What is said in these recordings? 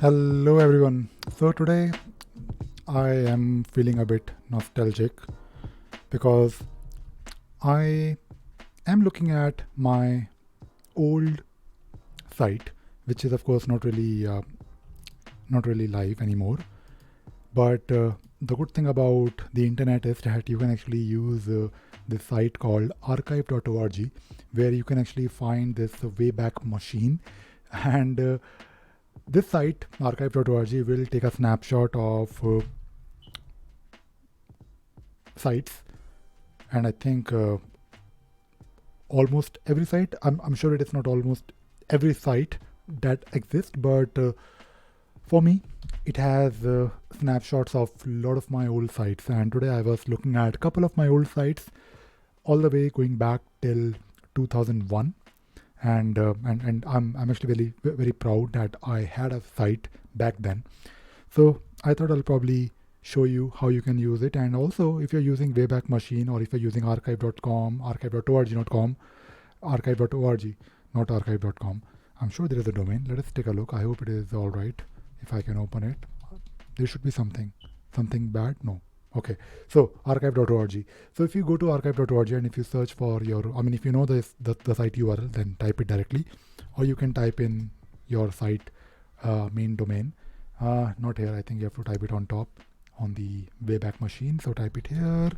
Hello everyone. So today I am feeling a bit nostalgic because I am looking at my old site, which is of course not really live anymore. But the good thing about the internet is that you can actually use this site called archive.org, where you can actually find this Wayback Machine, and this site archive.org will take a snapshot of sites, and I think almost every site. I'm sure it is not almost every site that exists, but for me, it has snapshots of a lot of my old sites. And today I was looking at a couple of my old sites, all the way going back till 2001. And I'm actually very proud that I had a site back then. So I thought I'll probably show you how you can use it. And also, if you're using Wayback Machine or if you're using archive.com, archive.org, not com, archive.org, not archive.com. I'm sure there is a domain. Let us take a look. I hope it is all right. If I can open it, there should be something bad. No. Okay. So archive.org. So if you go to archive.org and if you search for if you know the site URL, then type it directly, or you can type in your site main domain. Not here. I think you have to type it on top on the Wayback Machine. So type it here,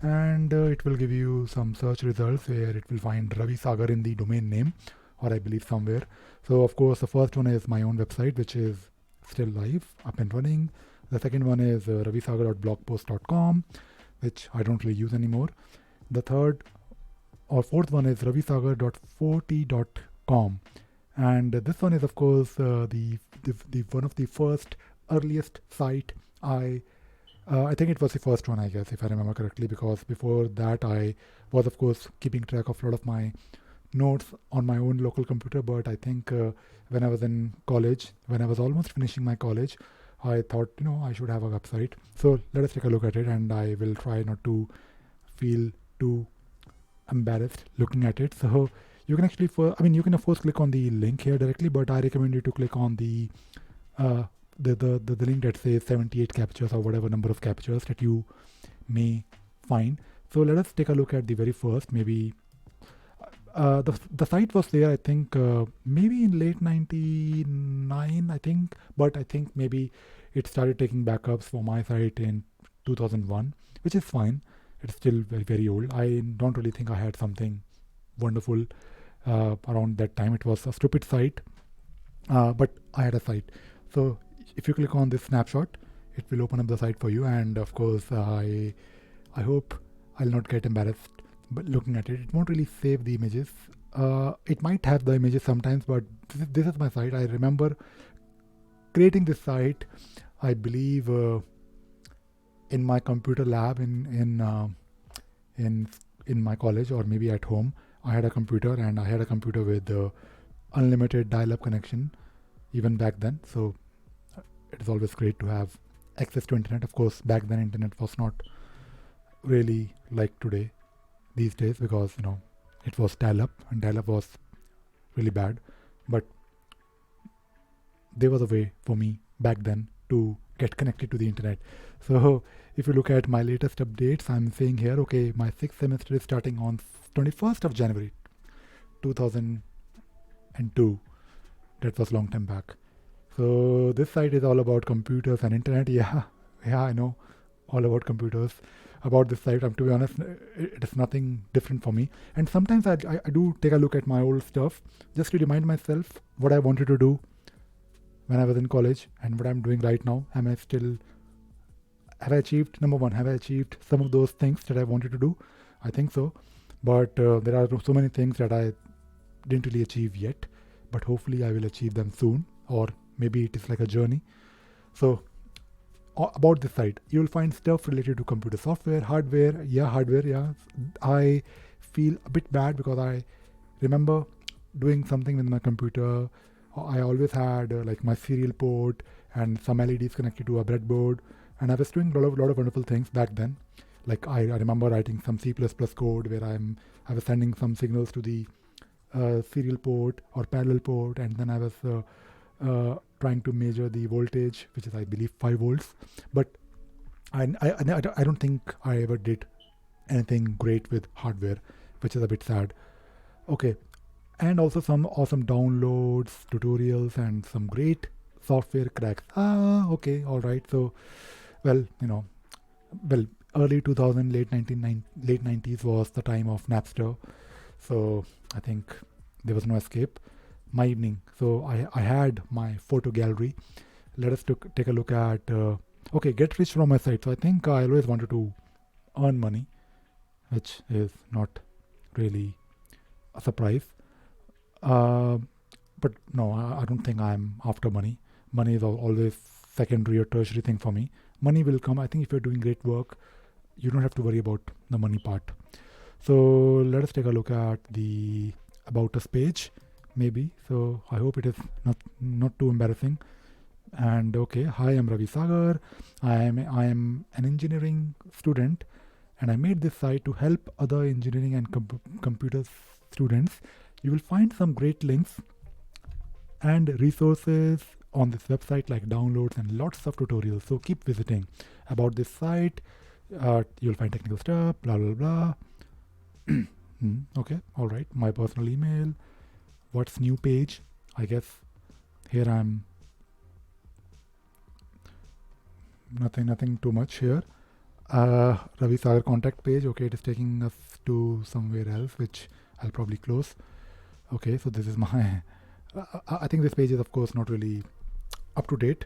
and it will give you some search results where it will find Ravi Sagar in the domain name, or I believe somewhere. So of course the first one is my own website, which is still live, up and running. The second one is ravisagar.blogpost.com, which I don't really use anymore. The third or fourth one is ravisagar.40.com, and this one is of course the one of the first earliest site I think it was the first one, I guess, if I remember correctly, because before that I was, of course, keeping track of a lot of my notes on my own local computer. But I think when I was in college, when I was almost finishing my college, I thought, I should have a website. So let us take a look at it, and I will try not to feel too embarrassed looking at it. So you can actually, you can of course click on the link here directly, but I recommend you to click on uh, the link that says 78 captures or whatever number of captures that you may find. So let us take a look at the very first. Maybe the site was there, I think, maybe in late 99, I think, but I think maybe it started taking backups for my site in 2001, which is fine. It's still very, very old. I don't really think I had something wonderful around that time. It was a stupid site, but I had a site. So if you click on this snapshot, it will open up the site for you. And of course, I hope I'll not get embarrassed. But looking at it, it won't really save the images. It might have the images sometimes, but this is my site. I remember creating this site, I believe, in my computer lab in in my college, or maybe at home. I had a computer, and I had a computer with unlimited dial-up connection even back then. So it is always great to have access to internet. Of course, back then internet was not really like today these days, because it was dial-up, and dial-up was really bad. But there was a way for me back then to get connected to the internet. So if you look at my latest updates, I'm saying here, okay, my sixth semester is starting on 21st of January 2002. That was long time back. So this site is all about computers and internet. Yeah, I know all about computers. About this site, to be honest, it is nothing different for me. And sometimes I do take a look at my old stuff just to remind myself what I wanted to do when I was in college and what I'm doing right now. Have I achieved, number one, have I achieved some of those things that I wanted to do? I think so. But there are so many things that I didn't really achieve yet. But hopefully I will achieve them soon, or maybe it is like a journey. So about this site, you will find stuff related to computer software, hardware. Yeah, hardware. Yeah, I feel a bit bad because I remember doing something with my computer. I always had like my serial port and some LEDs connected to a breadboard, and I was doing a lot of wonderful things back then. Like I remember writing some C++ code where I was sending some signals to the serial port or parallel port, and then I was trying to measure the voltage, which is I believe 5 volts. But I don't think I ever did anything great with hardware, which is a bit sad. Okay, and also some awesome downloads, tutorials, and some great software cracks. Okay, all right. So, well, well, early 2000, late 90s was the time of Napster. So I think there was no escape. My evening. So I had my photo gallery. Let us take a look at. Okay, get rich from my site. So I think I always wanted to earn money, which is not really a surprise. Uh, but no, I don't think I'm after money. Money is always secondary or tertiary thing for me. Money will come. I think if you're doing great work, you don't have to worry about the money part. So let us take a look at the about us page, maybe. So I hope it is not too embarrassing. And okay, hi, I'm Ravi Sagar. I am an engineering student, and I made this site to help other engineering and computer students. You will find some great links and resources on this website, like downloads and lots of tutorials. So keep visiting. About this site, you'll find technical stuff, blah blah blah. Okay, all right. My personal email. What's new page? I guess here I'm nothing too much here. Ravi Sagar contact page. Okay, it is taking us to somewhere else, which I'll probably close. Okay, so this is my. I think this page is of course not really up to date.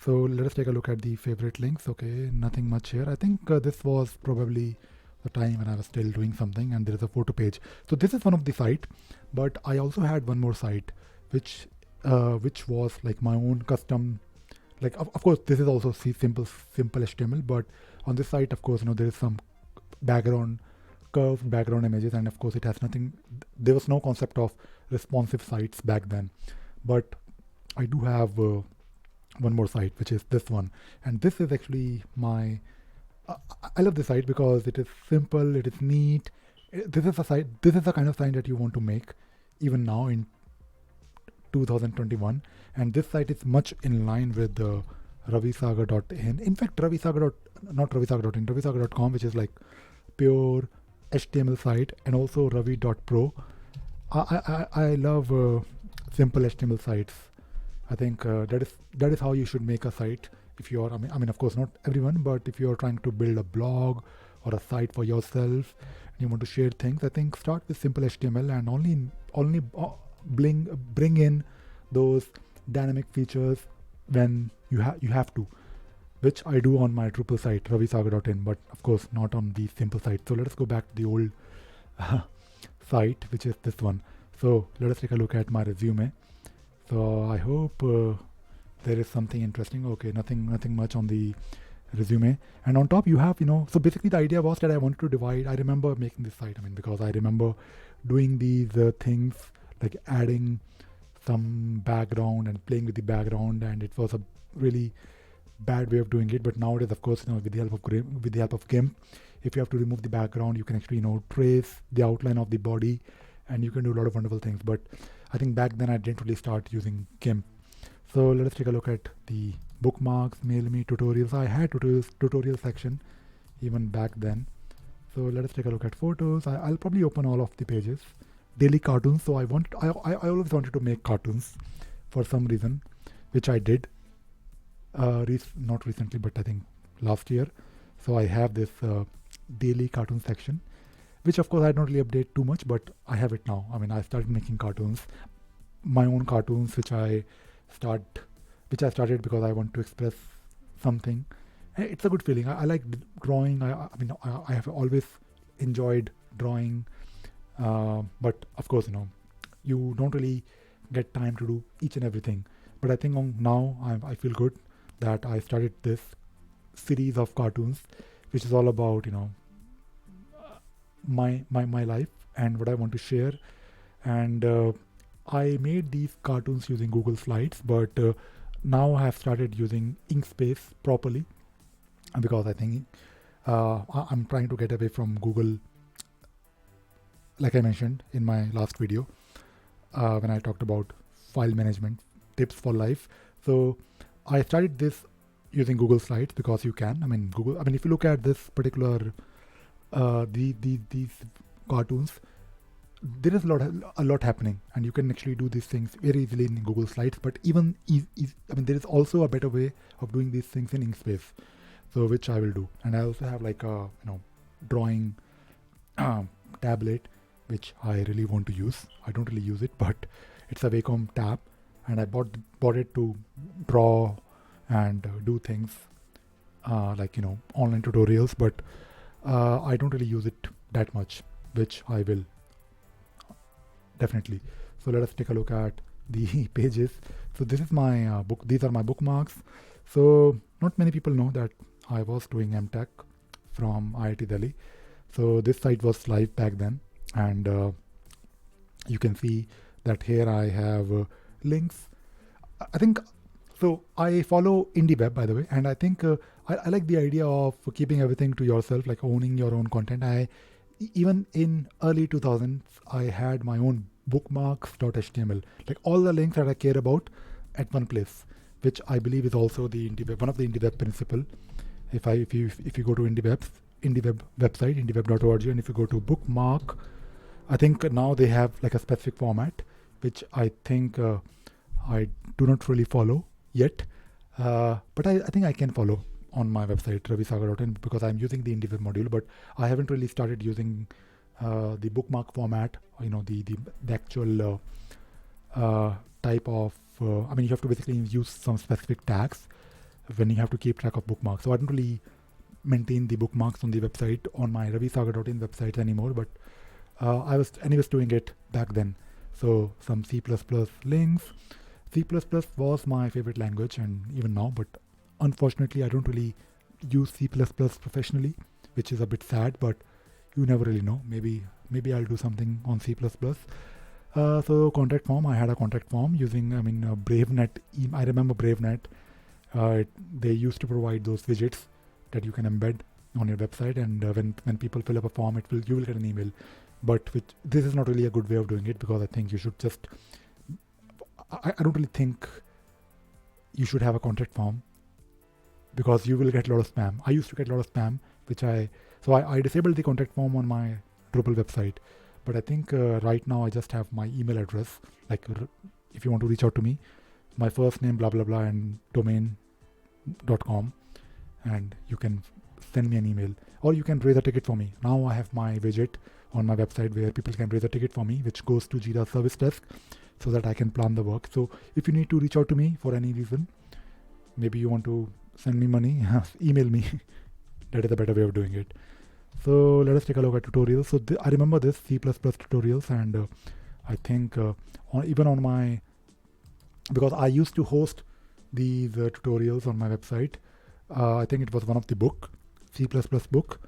So let us take a look at the favorite links. Okay, nothing much here. I think this was probably the time when I was still doing something, and there is a photo page. So this is one of the site, but I also had one more site, which was like my own custom. Like of course this is also simple HTML, but on this site, of course, there is some background curved background images, and of course it has nothing. There was no concept of responsive sites back then, but I do have one more site, which is this one, and this is actually my. I love this site because it is simple, it is neat. This is a site. This is the kind of site that you want to make, even now in 2021, and this site is much in line with the ravisagar.in. In fact, not ravisagar.in, ravisagar.com, which is like pure HTML site, and also ravi.pro. I love simple HTML sites. I think that is how you should make a site. If you are, I mean, of course, not everyone, but if you are trying to build a blog or a site for yourself, and you want to share things, I think start with simple HTML and only bring in those dynamic features when you have to, which I do on my Drupal site ravisagar.in, but of course not on the simple site. So let us go back to the old site, which is this one. So let us take a look at my resume. So I hope there is something interesting. Okay, nothing much on the resume. And on top you have, so basically the idea was that I wanted to divide. I remember making this site, because I remember doing these things like adding some background and playing with the background, and it was a really bad way of doing it. But nowadays, of course, with the help of GIMP, if you have to remove the background, you can actually trace the outline of the body, and you can do a lot of wonderful things. But I think back then I didn't really start using GIMP. So let us take a look at the bookmarks, mail me, tutorials. I had tutorial section even back then. So let us take a look at photos. I'll probably open all of the pages. Daily cartoons. So I always wanted to make cartoons for some reason, which I did. Not recently, but I think last year. So I have this daily cartoon section, which of course I don't really update too much, but I have it now. I started making cartoons, my own cartoons, which I started because I want to express something. It's a good feeling. I like drawing. I have always enjoyed drawing, but of course, you don't really get time to do each and everything. But I think now I feel good that I started this series of cartoons, which is all about my life and what I want to share. And I made these cartoons using Google Slides, but now I have started using Inkspace properly, because I think I'm trying to get away from Google, like I mentioned in my last video when I talked about file management tips for life. So I started this using Google Slides because you can. If you look at this particular these cartoons, there is a lot happening, and you can actually do these things very easily in Google Slides. But there is also a better way of doing these things in Inkspace, so which I will do. And I also have like a drawing tablet, which I really want to use. I don't really use it, but it's a Wacom tab, and I bought it to draw and do things online tutorials. But I don't really use it that much, which I will definitely. So let us take a look at the pages. So this is my book. These are my bookmarks. So not many people know that I was doing MTech from IIT Delhi. So this site was live back then, and you can see that here I have links. I think so. I follow IndieWeb, by the way, and I think I like the idea of keeping everything to yourself, like owning your own content. Even in early 2000s, I had my own bookmarks.html, like all the links that I care about at one place, which I believe is also the IndieWeb, one of the IndieWeb principle. If you go to IndieWeb website, indieweb.org, and if you go to bookmark, I think now they have like a specific format, which I think I do not really follow yet, but I think I can follow on my website ravisagar.in, because I'm using the IndieWeb module, but I haven't really started using the bookmark format, the actual type of you have to basically use some specific tags when you have to keep track of bookmarks. So I don't really maintain the bookmarks on the website, on my ravisagar.in website anymore, but I was anyways doing it back then. So some C++ links. C++ was my favorite language, and even now, but unfortunately I don't really use C++ professionally, which is a bit sad, but you never really know. Maybe I'll do something on C++. So contact form, I had a contact form using BraveNet. I remember BraveNet. They used to provide those widgets that you can embed on your website, and when people fill up a form, you will get an email. But this is not really a good way of doing it, because I think you should just I don't really think you should have a contact form, because you will get a lot of spam. I used to get a lot of spam, so I disabled the contact form on my Drupal website. But I think right now I just have my email address. Like if you want to reach out to me, my first name, blah, blah, blah, and domain.com, and you can send me an email, or you can raise a ticket for me. Now I have my widget on my website where people can raise a ticket for me, which goes to Jira service desk, so that I can plan the work. So if you need to reach out to me for any reason, maybe you want to send me money, email me. That is a better way of doing it. So let us take a look at tutorials. So I remember this C++ tutorials, and I think because I used to host these tutorials on my website. I think it was one of the book, C++ book,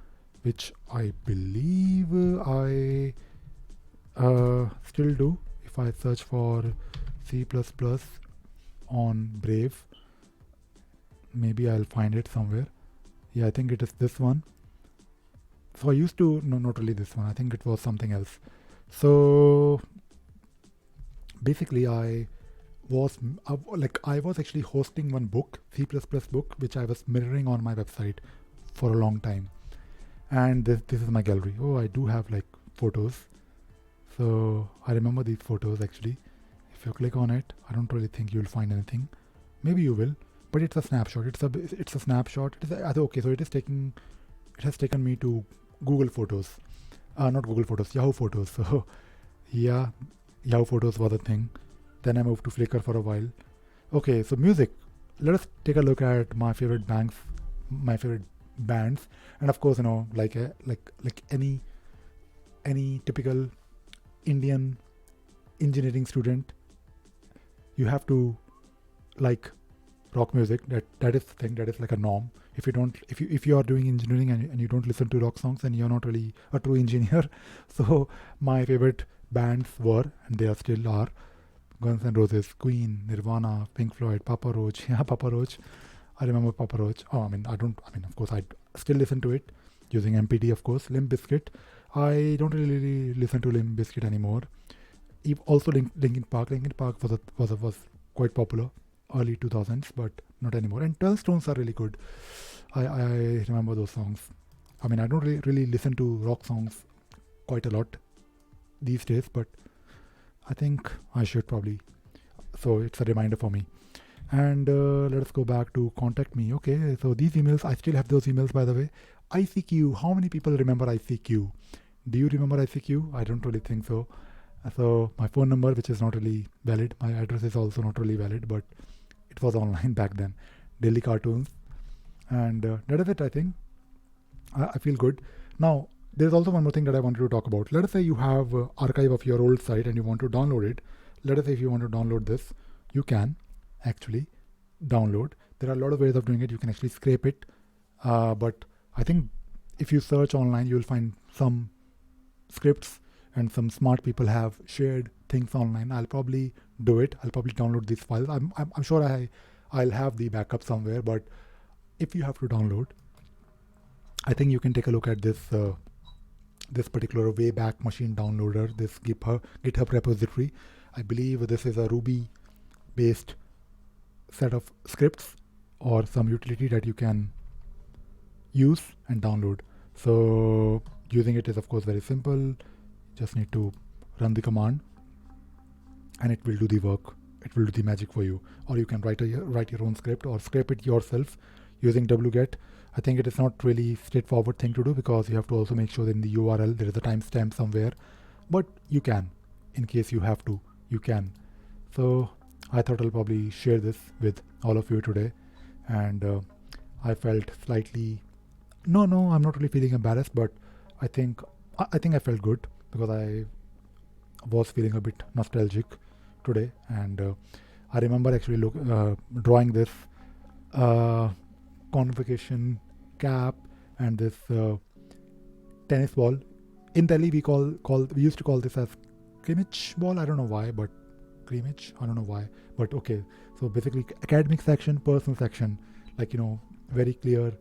which I believe I still do. If I search for C++ on Brave, maybe I'll find it somewhere. Yeah, I think it is this one. So I used to, no, not really this one. I think it was something else. So basically I was actually hosting one book, C++ book, which I was mirroring on my website for a long time. And this is my gallery. Oh, I do have like photos. So I remember these photos actually. If you click on it, I don't really think you'll find anything. Maybe you will, but it's a snapshot. It's a snapshot. Okay, so it has taken me to Google Photos. Not Google Photos, Yahoo Photos. So yeah, Yahoo Photos was a thing. Then I moved to Flickr for a while. Okay, so music. Let us take a look at my favorite bands, and of course, like any typical Indian engineering student, you have to like rock music. That is the thing. That is like a norm. If you are doing engineering and you don't listen to rock songs, then you're not really a true engineer. So my favorite bands were, and they still are, Guns N' Roses, Queen, Nirvana, Pink Floyd, Papa Roach. Yeah, Papa Roach. I remember Papa Roach. Of course, I still listen to it using MPD, of course. Limp Bizkit. I don't really listen to Limp Bizkit anymore. Also, Linkin Park. Linkin Park was quite popular early 2000s, but not anymore. And 12 Stones are really good. I remember those songs. I mean, I don't really listen to rock songs quite a lot these days, but I think I should probably. So it's a reminder for me. And let us go back to contact me. Okay, so these emails, I still have those emails, by the way. ICQ, how many people remember ICQ? Do you remember ICQ? I don't really think so. So my phone number, which is not really valid, my address is also not really valid, but it was online back then. Daily cartoons. And that is it, I think. I feel good. Now, there's also one more thing that I wanted to talk about. Let us say you have archive of your old site and you want to download it. Let us say if you want to download this, you can actually download. There are a lot of ways of doing it. You can actually scrape it. But I think if you search online, you will find some scripts and some smart people have shared things online. I'll probably do it. I'll probably download these files. I'm sure I'll have the backup somewhere. But if you have to download, I think you can take a look at this particular Wayback Machine downloader, this GitHub repository. I believe this is a Ruby-based set of scripts or some utility that you can use and download. So using it is of course very simple. Just need to run the command and it will do the work. It will do the magic for you. Or you can write your own script or scrape it yourself using wget. I think it is not really straightforward thing to do because you have to also make sure that in the URL there is a timestamp somewhere. But you can, in case you have to, you can. So I thought I'll probably share this with all of you today. And I felt slightly, no, I'm not really feeling embarrassed, but I think I felt good because I was feeling a bit nostalgic today. And I remember actually drawing this convocation cap and this tennis ball. In Delhi, we used to call this as crimmage ball. I don't know why, but crimmage. I don't know why, but okay. So basically, academic section, personal section, like very clear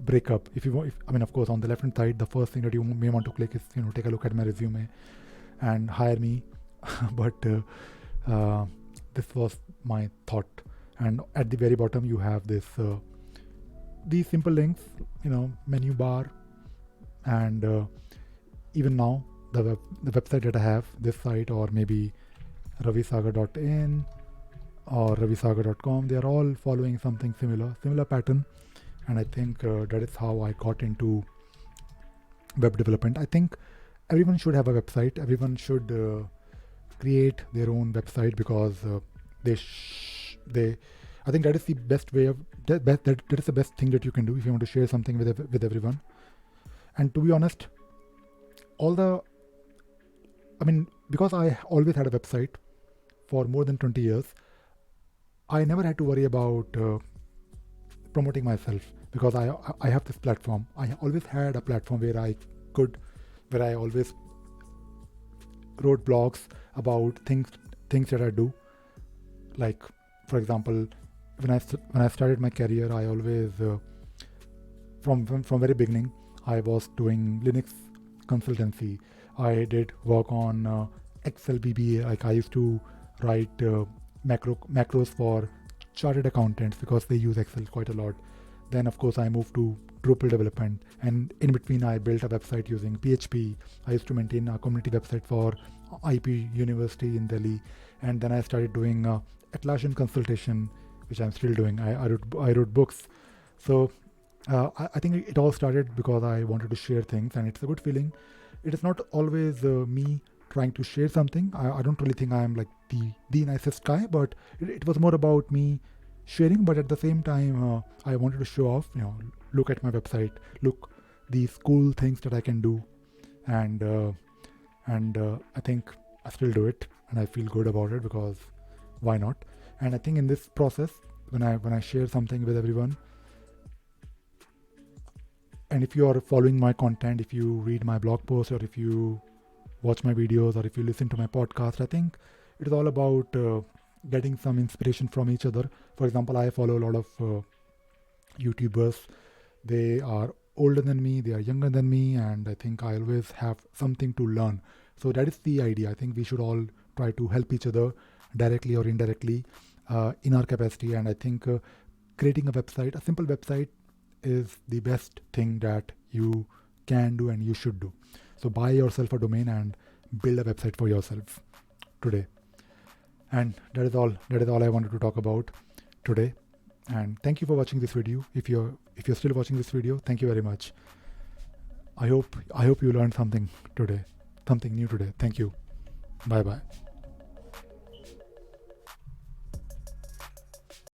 breakup. If you want, I mean, of course, on the left hand side, the first thing that you may want to click is take a look at my resume and hire me. But this was my thought. And at the very bottom, you have this. These simple links, menu bar, and even now the website that I have, this site or maybe ravisagar.in or ravisagar.com, they are all following something similar pattern, and I think that is how I got into web development. I think everyone should have a website. Everyone should create their own website because I think that is the best way of that is the best thing that you can do if you want to share something with everyone. And to be honest, because I always had a website for more than 20 years, I never had to worry about promoting myself because I have this platform. I always had a platform where I always wrote blogs about things that I do. Like, for example, when I started my career, I always from very beginning I was doing Linux consultancy. I did work on Excel BBA. Like I used to write macros for chartered accountants because they use Excel quite a lot. Then of course I moved to Drupal development, and in between I built a website using PHP. I used to maintain a community website for IP University in Delhi, and then I started doing Atlassian consultation, which I'm still doing. I wrote books. So I think it all started because I wanted to share things, and it's a good feeling. It is not always me trying to share something. I don't really think I am like the nicest guy, but it was more about me sharing. But at the same time, I wanted to show off. Look at my website. Look these cool things that I can do, and I think I still do it, and I feel good about it because why not? And I think in this process, when I share something with everyone, and if you are following my content, if you read my blog posts, or if you watch my videos, or if you listen to my podcast, I think it is all about getting some inspiration from each other. For example, I follow a lot of YouTubers. They are older than me, they are younger than me, and I think I always have something to learn. So that is the idea. I think we should all try to help each other directly or indirectly. in our capacity. And I think creating a website, a simple website, is the best thing that you can do and you should do. So buy yourself a domain and build a website for yourself today. And that is all I wanted to talk about today. And thank you for watching this video. If you're still watching this video, thank you very much. I hope you learned something today, something new today. Thank you. Bye bye.